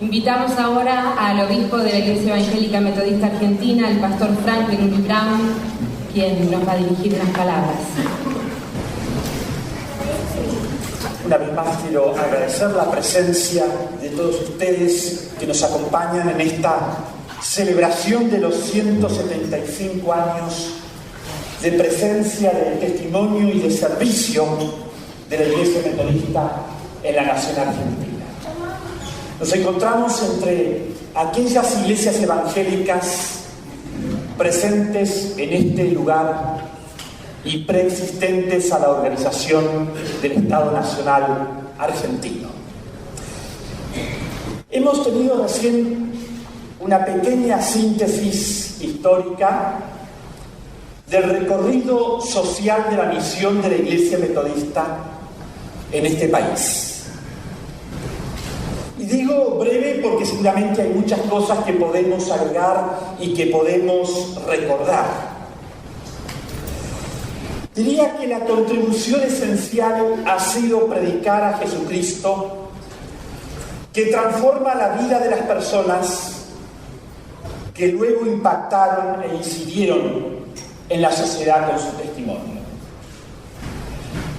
Invitamos ahora al obispo de la Iglesia Evangélica Metodista Argentina, el pastor Franklin Brown, quien nos va a dirigir unas palabras. Una vez más quiero agradecer la presencia de todos ustedes que nos acompañan en esta celebración de los 175 años de presencia, de testimonio y de servicio de la Iglesia Metodista en la nación argentina. Nos encontramos entre aquellas iglesias evangélicas presentes en este lugar y preexistentes a la organización del Estado Nacional Argentino. Hemos tenido recién una pequeña síntesis histórica del recorrido social de la misión de la Iglesia Metodista en este país. Y digo breve porque seguramente hay muchas cosas que podemos agregar y que podemos recordar. Diría que la contribución esencial ha sido predicar a Jesucristo, que transforma la vida de las personas que luego impactaron e incidieron en la sociedad con su testimonio.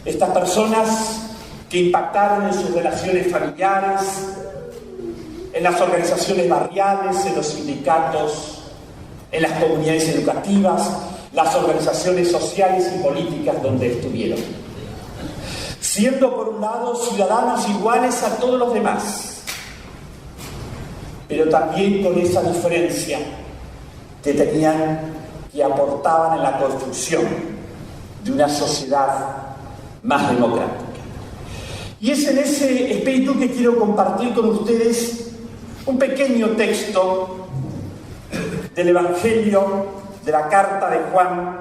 Estas personas que impactaron en sus relaciones familiares, en las organizaciones barriales, en los sindicatos, en las comunidades educativas, las organizaciones sociales y políticas donde estuvieron. Siendo por un lado ciudadanos iguales a todos los demás, pero también con esa diferencia que tenían y aportaban en la construcción de una sociedad más democrática. Y es en ese espíritu que quiero compartir con ustedes un pequeño texto del Evangelio, de la carta de Juan,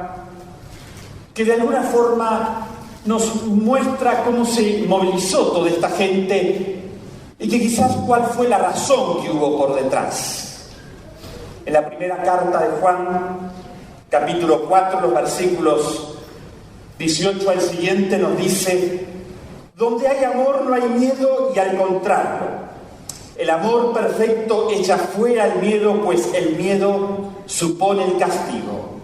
que de alguna forma nos muestra cómo se movilizó toda esta gente y que quizás cuál fue la razón que hubo por detrás. En la primera carta de Juan, capítulo 4, los versículos 18 al siguiente nos dice: donde hay amor no hay miedo, y al contrario, el amor perfecto echa fuera el miedo, pues el miedo supone el castigo.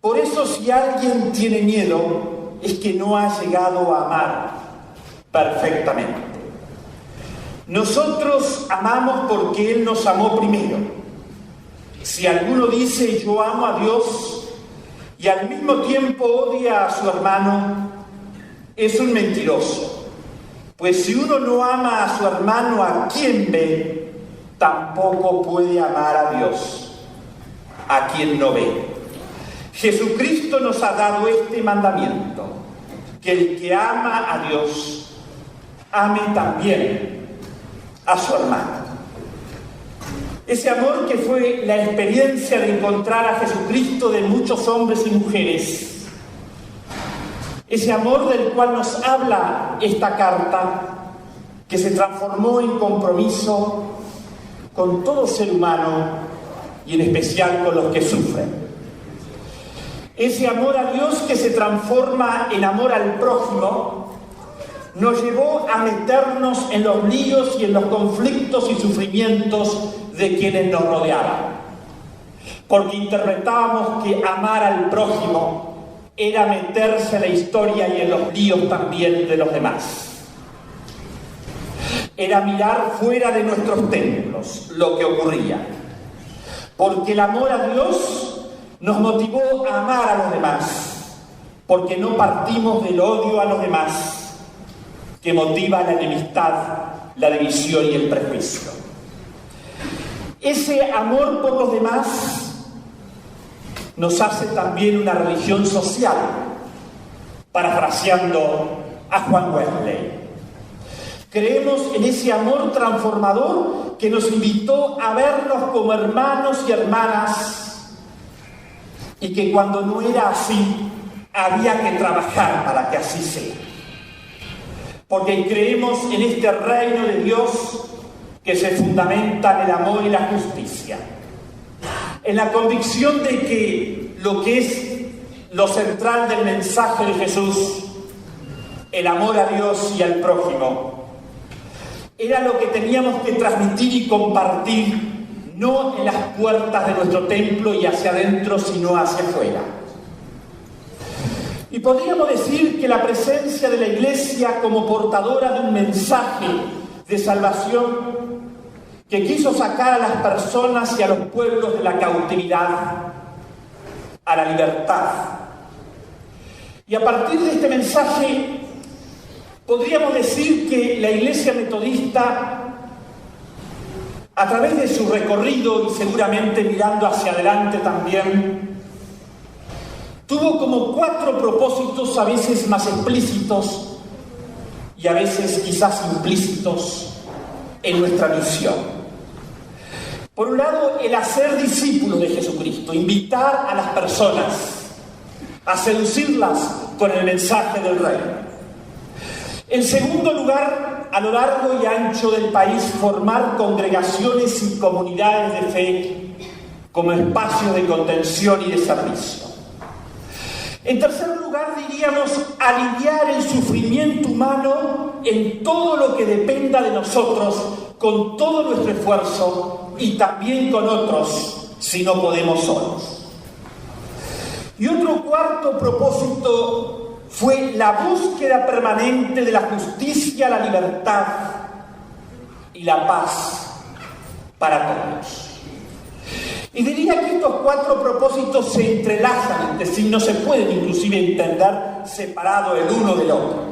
Por eso, si alguien tiene miedo, es que no ha llegado a amar perfectamente. Nosotros amamos porque Él nos amó primero. Si alguno dice yo amo a Dios y al mismo tiempo odia a su hermano, es un mentiroso. Pues si uno no ama a su hermano a quien ve, tampoco puede amar a Dios a quien no ve. Jesucristo nos ha dado este mandamiento: que el que ama a Dios ame también a su hermano. Ese amor que fue la experiencia de encontrar a Jesucristo de muchos hombres y mujeres, ese amor del cual nos habla esta carta, que se transformó en compromiso con todo ser humano y en especial con los que sufren. Ese amor a Dios que se transforma en amor al prójimo nos llevó a meternos en los líos y en los conflictos y sufrimientos de quienes nos rodeaban, porque interpretábamos que amar al prójimo era meterse en la historia y en los líos también de los demás. Era mirar fuera de nuestros templos lo que ocurría, porque el amor a Dios nos motivó a amar a los demás, porque no partimos del odio a los demás, que motiva la enemistad, la división y el prejuicio. Ese amor por los demás nos hace también una religión social, parafraseando a Juan Wesley. Creemos en ese amor transformador que nos invitó a vernos como hermanos y hermanas, y que cuando no era así, había que trabajar para que así sea. Porque creemos en este reino de Dios que se fundamenta en el amor y la justicia, en la convicción de que lo que es lo central del mensaje de Jesús, el amor a Dios y al prójimo, era lo que teníamos que transmitir y compartir, no en las puertas de nuestro templo y hacia adentro, sino hacia afuera. Y podríamos decir que la presencia de la Iglesia como portadora de un mensaje de salvación que quiso sacar a las personas y a los pueblos de la cautividad a la libertad. Y a partir de este mensaje podríamos decir que la Iglesia Metodista, a través de su recorrido y seguramente mirando hacia adelante también, tuvo como 4 propósitos, a veces más explícitos y a veces quizás implícitos en nuestra misión. Por un lado, el hacer discípulos de Jesucristo, invitar a las personas a seducirlas con el mensaje del reino. En segundo lugar, a lo largo y ancho del país, formar congregaciones y comunidades de fe como espacios de contención y de servicio. En tercer lugar, diríamos, aliviar el sufrimiento humano en todo lo que dependa de nosotros, con todo nuestro esfuerzo y también con otros, si no podemos solos. Y otro cuarto propósito fue la búsqueda permanente de la justicia, la libertad y la paz para todos. Y diría que estos 4 propósitos se entrelazan entre sí, no se pueden inclusive entender separado el uno del otro.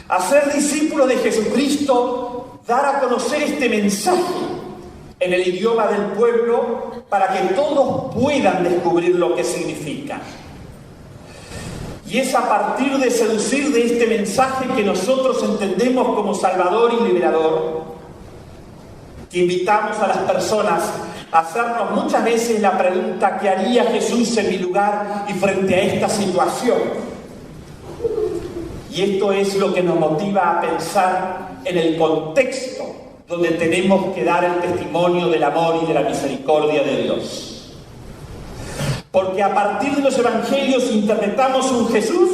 Hacer discípulos de Jesucristo, dar a conocer este mensaje en el idioma del pueblo para que todos puedan descubrir lo que significa. Y es a partir de seducir de este mensaje que nosotros entendemos como Salvador y Liberador, que invitamos a las personas a hacernos muchas veces la pregunta: ¿qué haría Jesús en mi lugar y frente a esta situación? Y esto es lo que nos motiva a pensar en el contexto donde tenemos que dar el testimonio del amor y de la misericordia de Dios. Porque a partir de los evangelios interpretamos un Jesús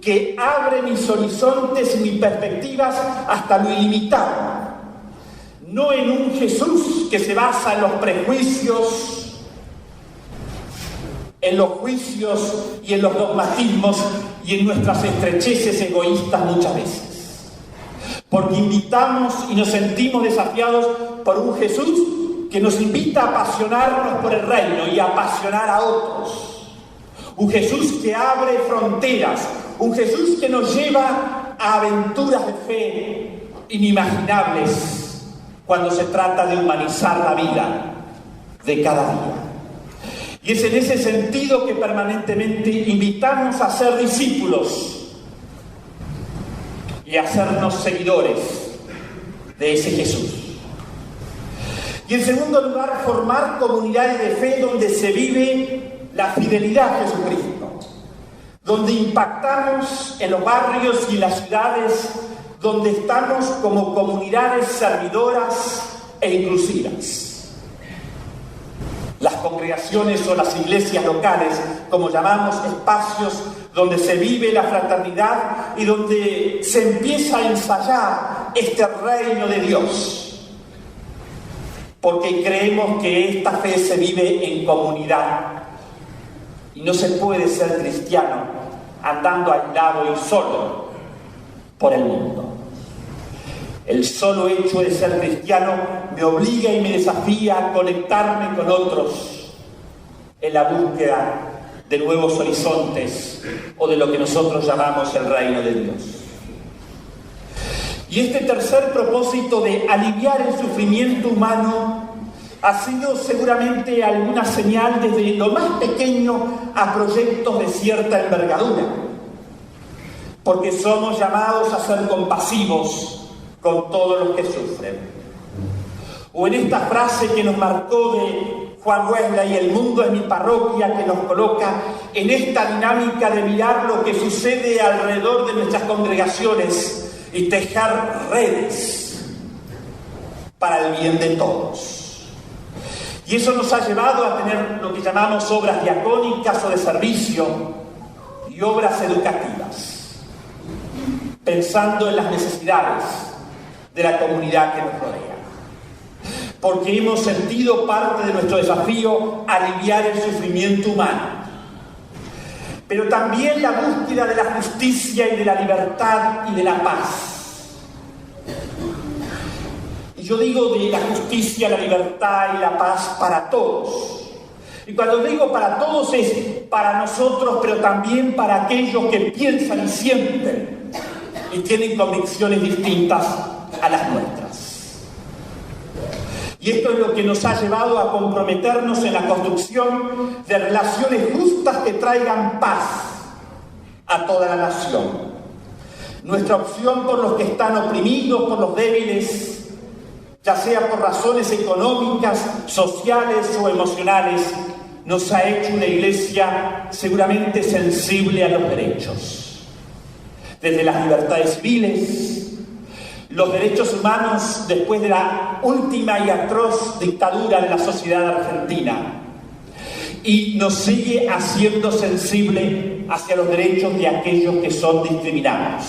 que abre mis horizontes y mis perspectivas hasta lo ilimitado. No en un Jesús que se basa en los prejuicios, en los juicios y en los dogmatismos y en nuestras estrecheces egoístas muchas veces. Porque invitamos y nos sentimos desafiados por un Jesús que nos invita a apasionarnos por el reino y a apasionar a otros. Un Jesús que abre fronteras, un Jesús que nos lleva a aventuras de fe inimaginables cuando se trata de humanizar la vida de cada día. Y es en ese sentido que permanentemente invitamos a ser discípulos y a hacernos seguidores de ese Jesús. Y en segundo lugar, formar comunidades de fe donde se vive la fidelidad a Jesucristo, donde impactamos en los barrios y en las ciudades, donde estamos como comunidades servidoras e inclusivas. Las congregaciones o las iglesias locales, como llamamos, espacios donde se vive la fraternidad y donde se empieza a ensayar este reino de Dios. Porque creemos que esta fe se vive en comunidad. Y no se puede ser cristiano andando aislado y solo por el mundo. El solo hecho de ser cristiano me obliga y me desafía a conectarme con otros en la búsqueda de nuevos horizontes o de lo que nosotros llamamos el reino de Dios. Y este tercer propósito de aliviar el sufrimiento humano ha sido seguramente alguna señal desde lo más pequeño a proyectos de cierta envergadura, porque somos llamados a ser compasivos con todos los que sufren. O en esta frase que nos marcó de Juan Wesley, el mundo es mi parroquia, que nos coloca en esta dinámica de mirar lo que sucede alrededor de nuestras congregaciones y tejer redes para el bien de todos. Y eso nos ha llevado a tener lo que llamamos obras diacónicas o de servicio y obras educativas, pensando en las necesidades de la comunidad que nos rodea. Porque hemos sentido parte de nuestro desafío aliviar el sufrimiento humano, pero también la búsqueda de la justicia y de la libertad y de la paz. Y yo digo de la justicia, la libertad y la paz para todos. Y cuando digo para todos es para nosotros, pero también para aquellos que piensan y sienten y tienen convicciones distintas a las nuestras. Y esto es lo que nos ha llevado a comprometernos en la construcción de relaciones justas que traigan paz a toda la nación. Nuestra opción por los que están oprimidos, por los débiles, ya sea por razones económicas, sociales o emocionales, nos ha hecho una iglesia seguramente sensible a los derechos. Desde las libertades civiles, los derechos humanos después de la última y atroz dictadura de la sociedad argentina, y nos sigue haciendo sensible hacia los derechos de aquellos que son discriminados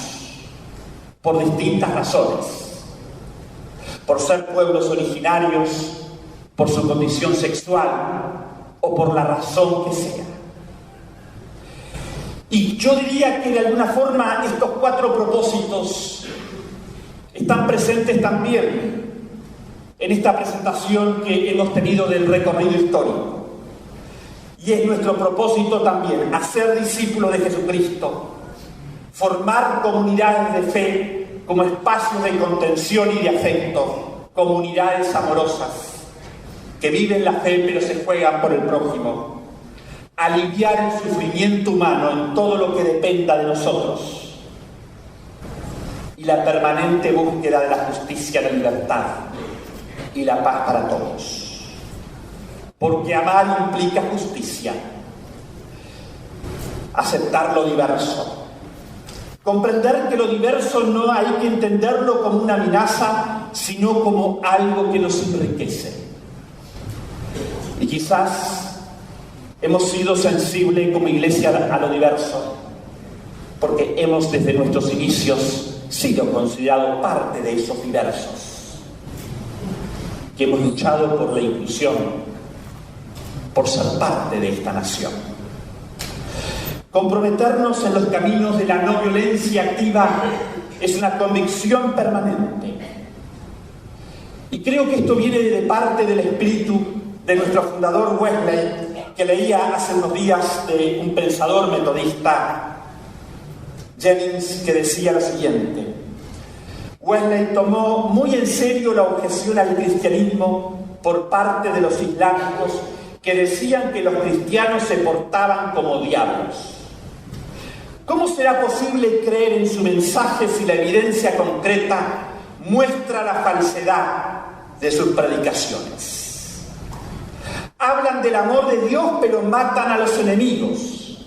por distintas razones, por ser pueblos originarios, por su condición sexual o por la razón que sea. Y yo diría que de alguna forma estos 4 propósitos están presentes también en esta presentación que hemos tenido del recorrido histórico. Y es nuestro propósito también hacer discípulos de Jesucristo, formar comunidades de fe como espacios de contención y de afecto, comunidades amorosas que viven la fe pero se juegan por el prójimo, aliviar el sufrimiento humano en todo lo que dependa de nosotros, y la permanente búsqueda de la justicia, la libertad y la paz para todos. Porque amar implica justicia, aceptar lo diverso, comprender que lo diverso no hay que entenderlo como una amenaza, sino como algo que nos enriquece. Y quizás hemos sido sensibles como iglesia a lo diverso, porque hemos desde nuestros inicios sido considerados parte de esos diversos, que hemos luchado por la inclusión, por ser parte de esta nación. Comprometernos en los caminos de la no violencia activa es una convicción permanente. Y creo que esto viene de parte del espíritu de nuestro fundador Wesley, que leía hace unos días de un pensador metodista, Jennings, que decía lo siguiente: Wesley tomó muy en serio la objeción al cristianismo por parte de los islámicos que decían que los cristianos se portaban como diablos. ¿Cómo será posible creer en su mensaje si la evidencia concreta muestra la falsedad de sus predicaciones? Hablan del amor de Dios, pero matan a los enemigos.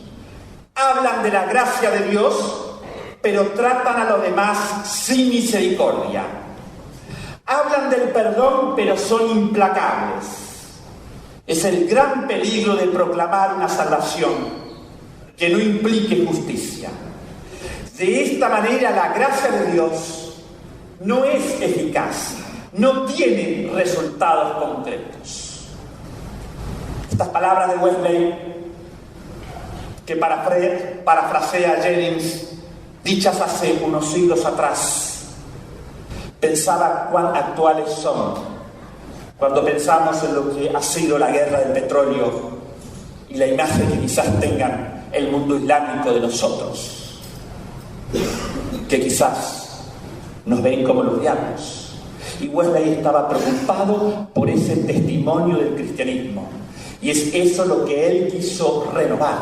Hablan de la gracia de Dios, pero tratan a los demás sin misericordia. Hablan del perdón, pero son implacables. Es el gran peligro de proclamar una salvación que no implique justicia. De esta manera, la gracia de Dios no es eficaz, no tiene resultados concretos. Estas palabras de Wesley, que parafrasea Jennings, dichas hace unos siglos atrás, pensaba cuán actuales son cuando pensamos en lo que ha sido la guerra del petróleo y la imagen que quizás tengan el mundo islámico de nosotros, que quizás nos ven como los diablos. Y Wesley estaba preocupado por ese testimonio del cristianismo, y es eso lo que él quiso renovar.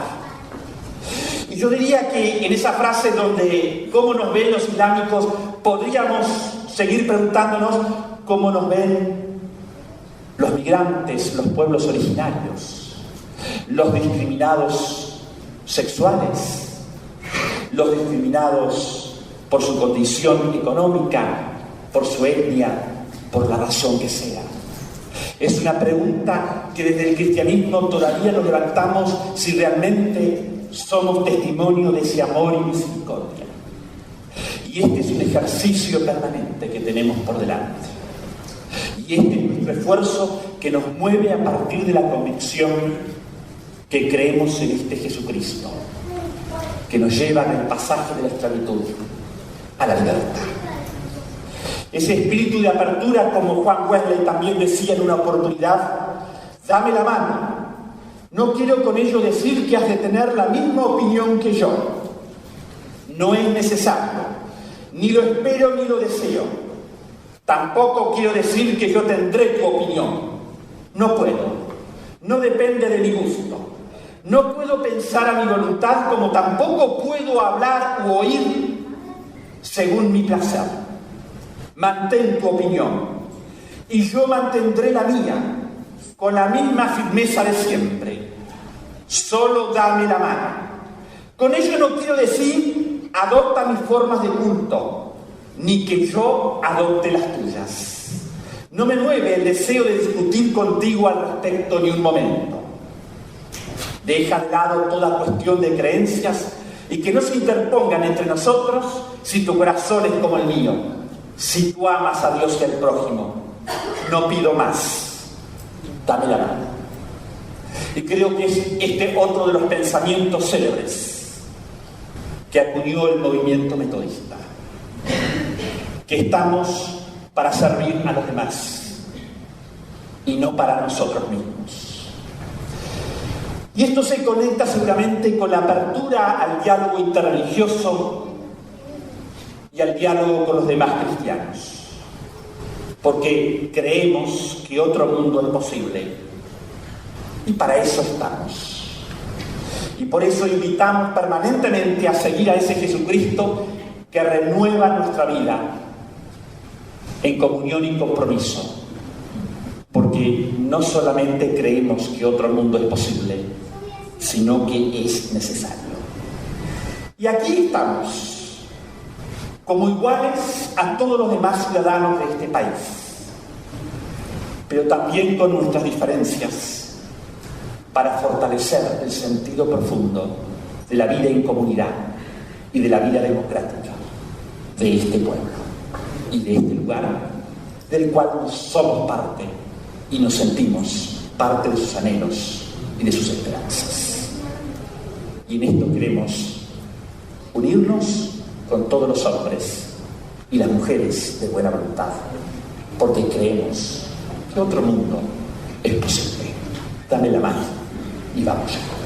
Y yo diría que en esa frase donde cómo nos ven los islámicos, podríamos seguir preguntándonos cómo nos ven los migrantes, los pueblos originarios, los discriminados sexuales, los discriminados por su condición económica, por su etnia, por la razón que sea. Es una pregunta que desde el cristianismo todavía nos levantamos si realmente somos testimonio de ese amor y misericordia. Y este es un ejercicio permanente que tenemos por delante. Y este es nuestro esfuerzo que nos mueve a partir de la convicción que creemos en este Jesucristo, que nos lleva en el pasaje de la esclavitud a la libertad. Ese espíritu de apertura, como Juan Wesley también decía en una oportunidad: dame la mano. No quiero con ello decir que has de tener la misma opinión que yo. No es necesario. Ni lo espero ni lo deseo. Tampoco quiero decir que yo tendré tu opinión. No puedo. No depende de mi gusto. No puedo pensar a mi voluntad, como tampoco puedo hablar u oír según mi placer. Mantén tu opinión y yo mantendré la mía con la misma firmeza de siempre. Solo dame la mano. Con ello no quiero decir adopta mis formas de culto, ni que yo adopte las tuyas. No me mueve el deseo de discutir contigo al respecto ni un momento. Deja de lado toda cuestión de creencias y que no se interpongan entre nosotros si tu corazón es como el mío. Si tú amas a Dios y al prójimo, no pido más. Dame la mano. Y creo que es este otro de los pensamientos célebres que acudió el movimiento metodista. Que estamos para servir a los demás y no para nosotros mismos. Y esto se conecta seguramente con la apertura al diálogo interreligioso y al diálogo con los demás cristianos, porque creemos que otro mundo es posible y para eso estamos. Y por eso invitamos permanentemente a seguir a ese Jesucristo que renueva nuestra vida en comunión y compromiso, porque no solamente creemos que otro mundo es posible, sino que es necesario. Y aquí estamos, como iguales a todos los demás ciudadanos de este país, pero también con nuestras diferencias, para fortalecer el sentido profundo de la vida en comunidad y de la vida democrática de este pueblo y de este lugar, del cual somos parte y nos sentimos parte de sus anhelos y de sus esperanzas. Y en esto queremos unirnos con todos los hombres y las mujeres de buena voluntad, porque creemos que otro mundo es posible. Dame la mano y vamos allá.